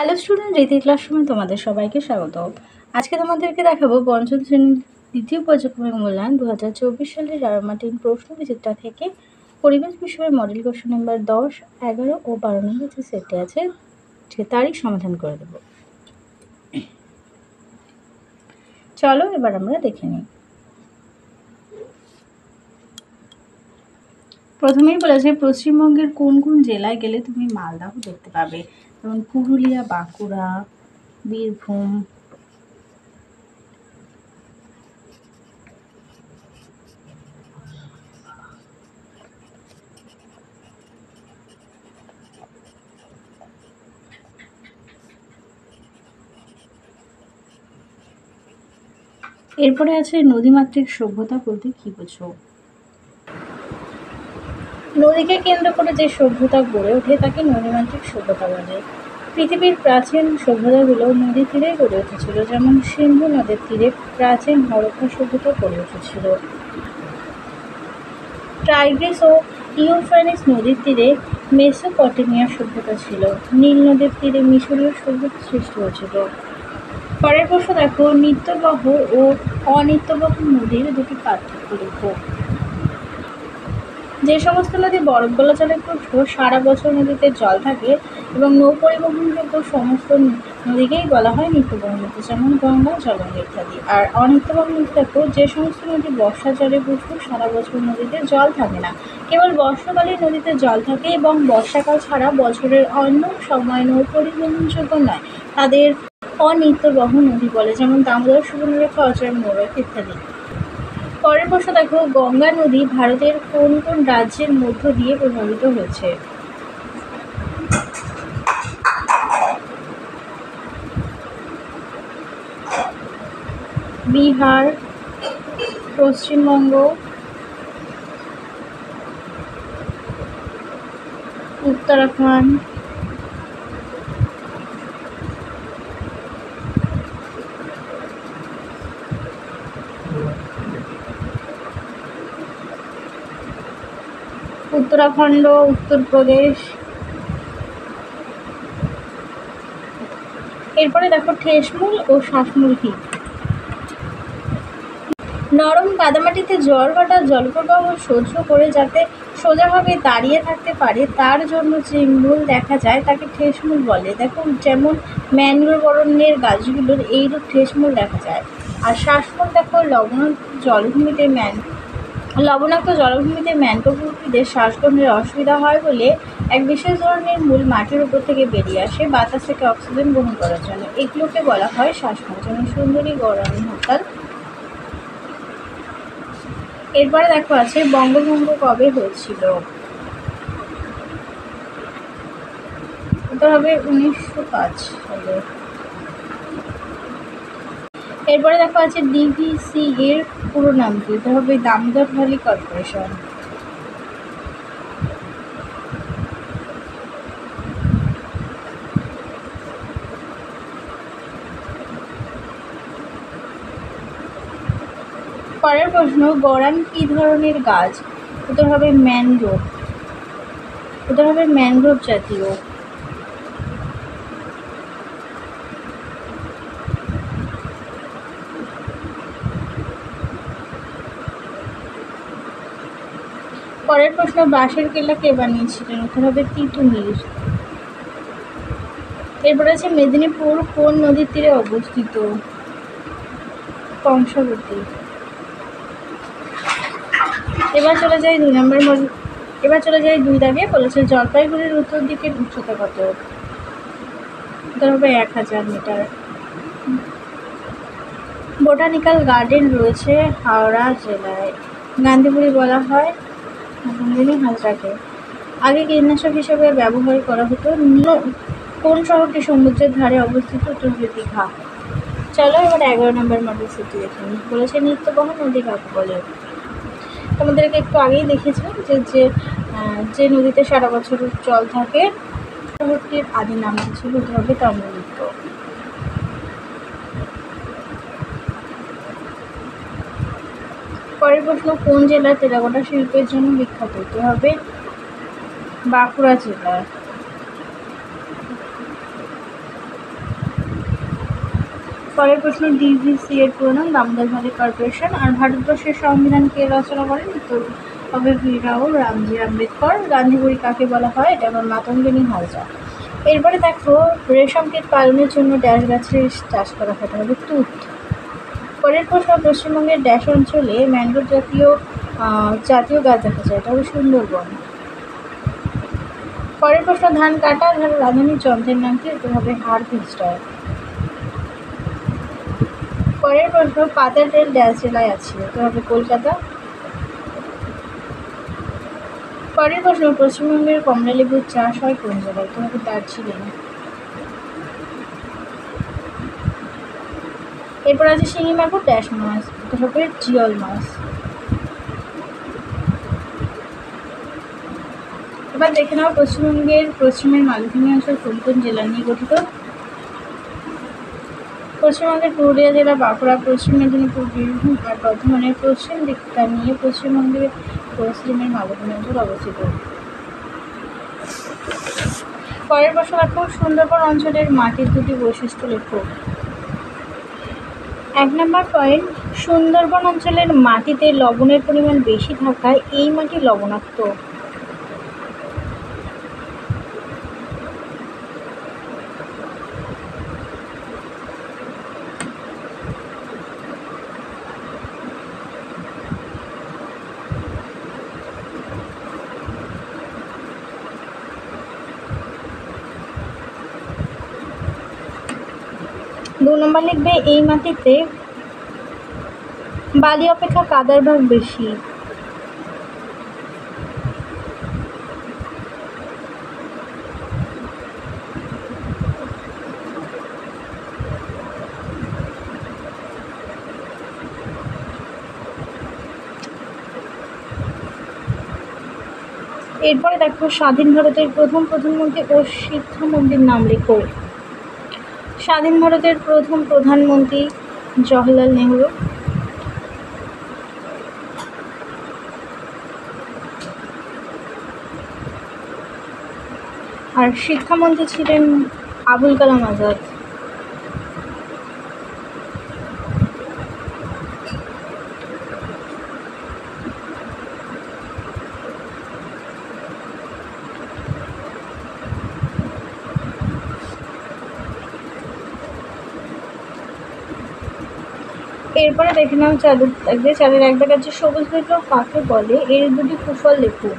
Hello student, রীতি ক্লাসরুমে তোমাদের সবাইকে স্বাগত। আজকে তোমাদেরকে দেখাবো পঞ্চম শ্রেণীর দ্বিতীয় পর্যায়ক্রমিক মূল্যায়ন 2024 সালের রায়মার্টিন প্রশ্ন বিচিত্রা থেকে পরিবেশ বিষয়ের মডেল কোশ্চেন নাম্বার 10, 11 ও 12 নম্বর যে সেটটি আছে সে তারই সমাধান করে দেব। চলো এবার আমরা দেখে নিই। প্রথমেই বলেছে পশ্চিমবঙ্গের কোন কোন জেলায় গেলে তুমি মালদাহ দেখতে পাবে, যেমন পুরুলিয়া, বাঁকুড়া, বীরভূম। এরপরে আছে নদীমাতৃক সভ্যতা বলতে কি বোঝো? নদীকে কেন্দ্র করে যে সভ্যতা গড়ে ওঠে তাকে নদীমাতৃক সভ্যতা বলে। পৃথিবীর প্রাচীন সভ্যতাগুলো নদীর তীরে গড়ে উঠেছিল, যেমন সিন্ধু নদের তীরে প্রাচীন হরপ্পা সভ্যতা গড়ে উঠেছিল। টাইগ্রিস ও ইউফ্রেটিস নদীর তীরে মেসোপটেমিয়া সভ্যতা ছিল। নীল নদের তীরে মিশরীয় সভ্যতা সৃষ্টি হয়েছিল। পরের প্রশ্ন দেখো, নিত্যবহ ও অনিত্যবহ নদীর দুটি পার্থক্য লেখো। যে সমস্ত নদী বরফ গলা জলে পৃষ্ঠ সারা বছর নদীতে জল থাকে এবং নৌপরিবহনযোগ্য সমস্ত নদীকেই বলা হয় নিত্যবহ নদী, যেমন গঙ্গা, জলঙ্গি ইত্যাদি। আর অনিত্যবহ নদী দেখো, যে সমস্ত নদী বর্ষা জলে পৃষ্ঠ সারা বছর নদীতে জল থাকে না, কেবল বর্ষাকালে নদীতে জল থাকে এবং বর্ষাকাল ছাড়া বছরের অন্য সময় নৌপরিবহনযোগ্য নয়, তাদের অনিত্যবহ নদী বলে, যেমন দামোদর, সুবর্ণরেখা, অজয়, মোরক ইত্যাদি। পরের প্রশ্ন দেখো, গঙ্গা নদী ভারতের কোন কোন রাজ্যের মধ্য দিয়ে প্রভাবিত হয়েছে? বিহার, পশ্চিমবঙ্গ, উত্তরাখণ্ড, উত্তরাখণ্ড, উত্তরপ্রদেশ। এরপরে দেখো ঠেসমূল ও শ্বাসমূল কি? নরম কাদামাটিতে জল কাটা জলপ্রবাহ সহ্য করে যাতে সোজাভাবে দাঁড়িয়ে থাকতে পারে তার জন্য যে মূল দেখা যায় তাকে ঠেসমূল বলে। দেখো যেমন ম্যানগ্রোভ অরণ্যের গাছগুলোর এইরূপ ঠেসমূল দেখা যায়। আর শ্বাসমূল দেখো লবণাক্ত জলভূমিতে ম্যানগ্রোভ উদ্ভিদের শ্বাসগ্রহণের অসুবিধা হয় বলে এক বিশেষ ধরনের মূল মাটির উপর থেকে বেরিয়ে আসে বাতাস থেকে অক্সিজেন গ্রহণ করার জন্য। এগুলোকে বলা হয় শ্বাসমূল, যেমন সুন্দরী, গৌরাঙ্গী, হরতাল। এরপরে দেখো আছে বঙ্গভঙ্গ কবে হয়েছিল? এটা হবে 1905 সালে। এরপরে দেখো আছে ডিভিসি এর পুরো নাম কি? এটা হবে দামোদর ভ্যালি কর্পোরেশন। পরের প্রশ্ন, গরান কি ধরনের গাছ? উত্তর হবে ম্যানগ্রোভ। উত্তর হবে ম্যানগ্রোভ জাতীয়। পরের প্রশ্ন, বাঁশের কেল্লা কে বানিয়েছিলেন? উত্তর হবে তিতুমির। এরপর আছে মেদিনীপুর কোন নদীর তীরে অবস্থিত? কংসাবতী। এবার চলে যাই 2 দাগে। বলেছে জলপাইগুড়ির উত্তর দিকের উচ্চতা কত? উত্তর হবে 1000 মিটার। বোটানিক্যাল গার্ডেন রয়েছে হাওড়া জেলায়। গান্ধীপুরি বলা হয় হাজরাকে। আগে কীটনাশক হিসেবে ব্যবহার করা হতো। কোন শহরটি সমুদ্রের ধারে অবস্থিত? উত্তর হবে দীঘা। চলো এবার 11 নম্বর মডেল সেটটি দেখে নিই। বলেছে নিত্যবহ নদী কাকে বলে? তোমাদেরকে একটু আগেই দেখেছিলাম যে নদীতে সারা বছর জল থাকে, শহরটির আদি নাম ছিল উত্তর হবে তাম্রলিপ্ত। পরের প্রশ্ন, কোন জেলা টেরাকোটা শিল্পের জন্য বিখ্যাত? উত্তর হবে বাঁকুড়া জেলা। পরের প্রশ্ন, ডিভিসি এর প্রধান দামোদর ভ্যালি কর্পোরেশন। আর ভারতবর্ষের সংবিধান কে রচনা করেন? উত্তর হবে ভীমরাও রামজি আম্বেদকর। গান্ধীবুড়ি কাকে বলা হয়? এটা আমার মাতঙ্গিনী হাজরা। এরপরে দেখো, রেশম কীট পালনের জন্য ড্যাশ গাছের চাষ করা হয়, হবে তুঁত। পরের প্রশ্ন, পশ্চিমবঙ্গের ড্যাশ অঞ্চলে ম্যানগ্রোভ জাতীয় গাছ দেখা যায়, এটা হবে সুন্দরবন। পরের প্রশ্ন, ধান কাটা রাঁধুনির যন্ত্রের নাম কি? এটা হবে হারভেস্টার। পরের প্রশ্ন, পাতার রেল ড্যাশ জেলায় আছে? এটা হবে কলকাতা। পরের প্রশ্ন, পশ্চিমবঙ্গের কমলা লেবুর চাষ হয় কোন জেলায়? এটা হবে দার্জিলিং। এরপর আছে শিঙি মাগুর ড্যাশ মাছ, এটা হবে জিওল মাছ। এবার দেখে নাও, পশ্চিমবঙ্গের পশ্চিমের মালভূমি অঞ্চল কোন কোন জেলা নিয়ে গঠিত? পশ্চিমবঙ্গের পুরুলিয়া জেলা, বাঁকুড়া, পশ্চিম মেদিনীপুর, বীরভূম আর বর্ধমানের পশ্চিম দিকটা নিয়ে পশ্চিমবঙ্গের পশ্চিমের মালভূমি অঞ্চল অবস্থিত। পরের প্রশ্ন দেখো, সুন্দরবন অঞ্চলের মাটির দুটি বৈশিষ্ট্য লেখো। 1 নম্বর পয়েন্ট, সুন্দরবন অঞ্চলের মাটিতে লবণের পরিমাণ বেশি থাকায় এই মাটি লবণাক্ত। দু নম্বর লিখবে, এই মাটিতে বালি অপেক্ষা কাদার ভাগ বেশি। এরপরে দেখো, স্বাধীন ভারতের প্রথম প্রধানমন্ত্রী ও শিক্ষামন্ত্রীর নাম লেখো। স্বাধীন ভারতের প্রথম প্রধানমন্ত্রী জওহরলাল নেহরু। আর শিক্ষামন্ত্রী ছিলেন আবুল কালাম আজাদ। এরপরে দেখে নাও, চাঁদের এক দাগ আছে, সবুজ বিপ্লব কাকে বলে? এর দুটি কুফল লেখো।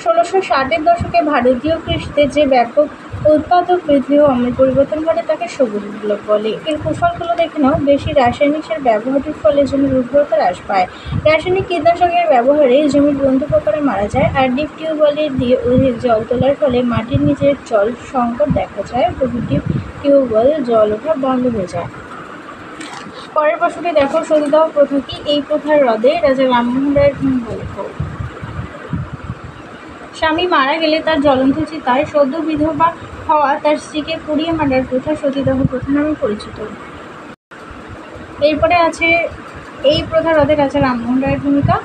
1660-এর দশকে ভারতীয় কৃষিতে যে ব্যাপক উৎপাদক বৃদ্ধি ও আমূল পরিবর্তন ঘটে তাকে সবুজ বিপ্লব বলে। এর কুফলগুলো দেখে নাও, বেশি রাসায়নিক সার ব্যবহারের ফলে জমির উর্বরতা হ্রাস পায়, রাসায়নিক কীটনাশকের ব্যবহারে জমির বন্ধু পোকারা মারা যায়, আর ডিপ টিউবওয়েল দিয়ে অধিক জল তোলার ফলে মাটির নিচের জল সংকট দেখা যায়, ডিপ টিউবওয়েল জল ওঠা বন্ধ হয়ে যায়। পরের প্রশ্নটি দেখো, সতীদাহ প্রথা কি? এই প্রথার হ্রদে রাজা রামমোহন রায়ের ভূমিকা লেখো। স্বামী মারা গেলে তার জ্বলন্ত চিতায় সদ্য বিধবা হওয়া তার স্ত্রীকে পুড়িয়ে মারার প্রথা সতীদাহ প্রথা নামে পরিচিত। এরপরে আছে, এই প্রথা হ্রদে রাজা রামমোহন রায়ের ভূমিকা।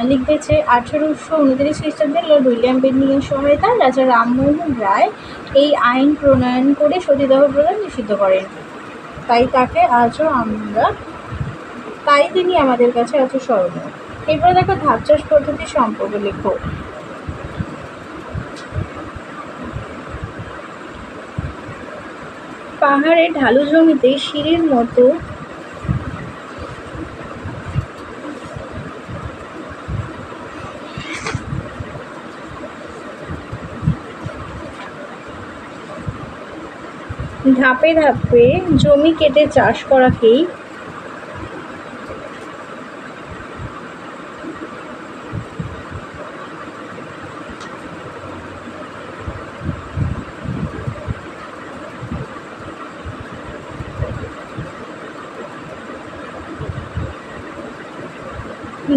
লিখবে যে 1829 খ্রিস্টাব্দে লর্ড উইলিয়াম বেন্টিংয়ের সহায়তায় রাজা রামমোহন রায় এই আইন প্রণয়ন করে সতীদাহ প্রথা নিষিদ্ধ করেন, তাই তিনি আমাদের কাছে আজও স্মরণীয়। এরপরে দেখো, ধাপ চাষ পদ্ধতির সম্পর্ক লেখো। পাহাড়ে ঢালু জমিতে সিঁড়ির মতো ধাপে ধাপে জমি কেটে চাষ করাকেই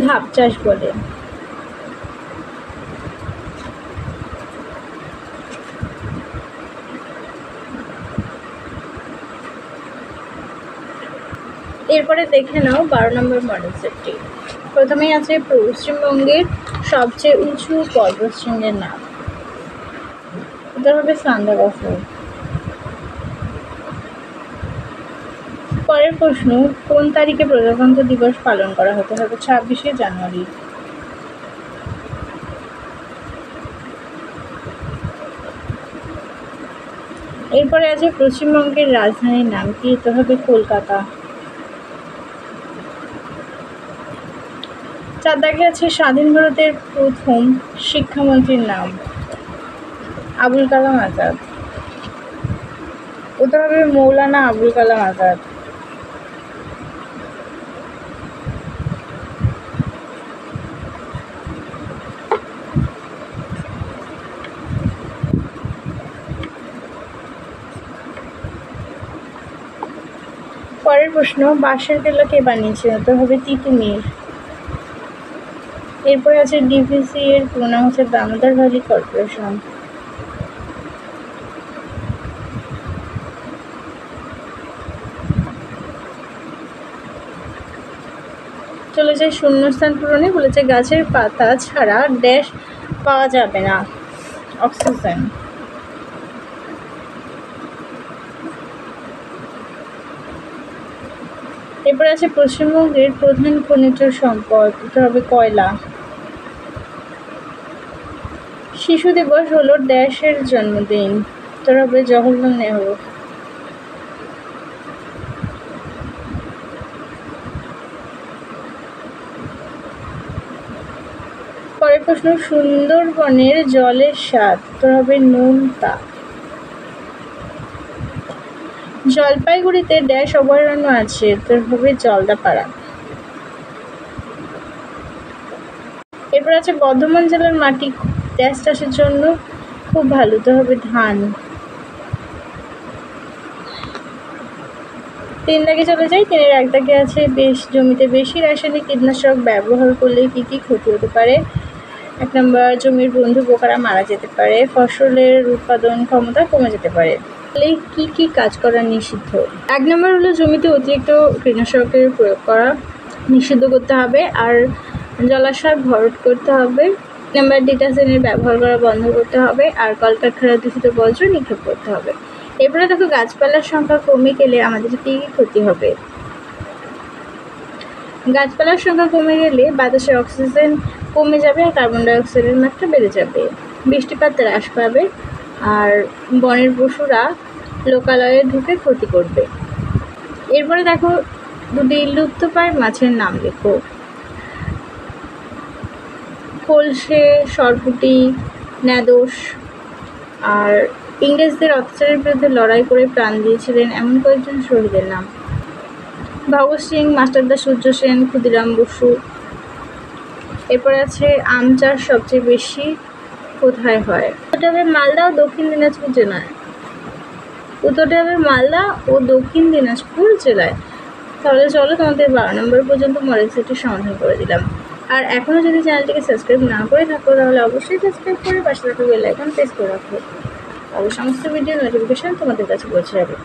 ধাপ চাষ বলে। এরপরে দেখে নাও 12 নম্বর মডেল সেটটি। প্রথমেই আছে পশ্চিমবঙ্গের সবচেয়ে উঁচু পর্বতশৃঙ্গের নাম, এটা হবে সান্দাকফু। পরের প্রশ্ন, কোন তারিখে প্রজাতন্ত্র দিবস পালন করা হতে হবে? 26শে জানুয়ারি। এরপরে আছে পশ্চিমবঙ্গের রাজধানীর নাম কি? হতে হবে কলকাতা। 4 দাগে আছে স্বাধীন ভারতের প্রথম শিক্ষামন্ত্রীর নাম। আবুল কালাম আজাদ। হতে হবে মৌলানা আবুল কালাম আজাদ। পরের প্রশ্ন, বাঁশের কেল্লা কে বানিয়েছে? হতে হবে তিতুমির। এরপরে আছে ডিভিসি এর পুরো নাম হচ্ছে দামোদর ভ্যালি কর্পোরেশন। চলে যায় শূন্যস্থান পূরণে। বলেছে গাছের পাতা ছাড়া ড্যাশ পাওয়া যাবে না? অক্সিজেন। এরপরে আছে পশ্চিমবঙ্গের প্রধান খনিজ সম্পদ। এটা হবে কয়লা। শিশু দিবস হলো ড্যাশের জন্মদিন। এটা হবে জওহরলাল নেহরু। পরের প্রশ্ন, সুন্দরবনের জলের স্বাদ। এটা হবে নোনতা। জলপাইগুড়িতে ড্যাশ অভয়ারণ্য আছে? এটা হবে জলদাপাড়া। এরপর আছে বর্ধমান জেলার মাটি ড্যাশ চাষের জন্য খুব ভালো। তো হবে ধান। 3 দাগে চলে যায়। 3-এর 1 দাগে আছে জমিতে বেশি রাসায়নিক কীটনাশক ব্যবহার করলে কি কি ক্ষতি হতে পারে? 1 নম্বর, জমির বন্ধু পোকারা মারা যেতে পারে। ফসলের উৎপাদন ক্ষমতা কমে যেতে পারে। কি কি কাজ করা নিষিদ্ধ? 1 নম্বর হলো জমিতে অতিরিক্ত কীটনাশকের প্রয়োগ করা নিষিদ্ধ করতে হবে, আর জলাশয় ভরাট করতে হবে। নাম্বার, ডিটারজেন্টের ব্যবহার করা বন্ধ করতে হবে, আর কলকারখানার দূষিত বর্জ্য নিক্ষেপ করতে হবে। এরপরে দেখো, গাছপালার সংখ্যা কমে গেলে আমাদের কি কি ক্ষতি হবে? গাছপালার সংখ্যা কমে গেলে বাতাসে অক্সিজেন কমে যাবে আর কার্বন ডাইঅক্সাইডের মাত্রা বেড়ে যাবে। বৃষ্টিপাত হ্রাস পাবে আর বনের পশুরা লোকালয়ে ঢুকে ক্ষতি করবে। এরপরে দেখো, 2টি লুপ্তপ্রায় মাছের নাম লেখো। কলসে, সরপুঁটি, ন্যাদোস। আর ইংরেজদের অত্যাচারের বিরুদ্ধে লড়াই করে প্রাণ দিয়েছিলেন এমন কয়েকজন শহীদের নাম। ভগৎ সিং, মাস্টারদা সূর্য সেন, ক্ষুদিরাম বসু। এরপর আছে আম চাষ সবচেয়ে বেশি কোথায় হয়? উত্তরটা হবে মালদা ও দক্ষিণ দিনাজপুর জেলায়। উত্তরটা হবে মালদা ও দক্ষিণ দিনাজপুর জেলায়। তাহলে চলো, তোমাদের 12 নম্বর পর্যন্ত মডেল সেটের সমাধান করে দিলাম। আর এখনও যদি চ্যানেলটিকে সাবস্ক্রাইব না করে থাকো তাহলে অবশ্যই সাবস্ক্রাইব করে পাশে থাকা বেল আইকন প্রেস করে রাখো। তাহলে সমস্ত ভিডিও নোটিফিকেশান তোমাদের কাছে পৌঁছে যাবে।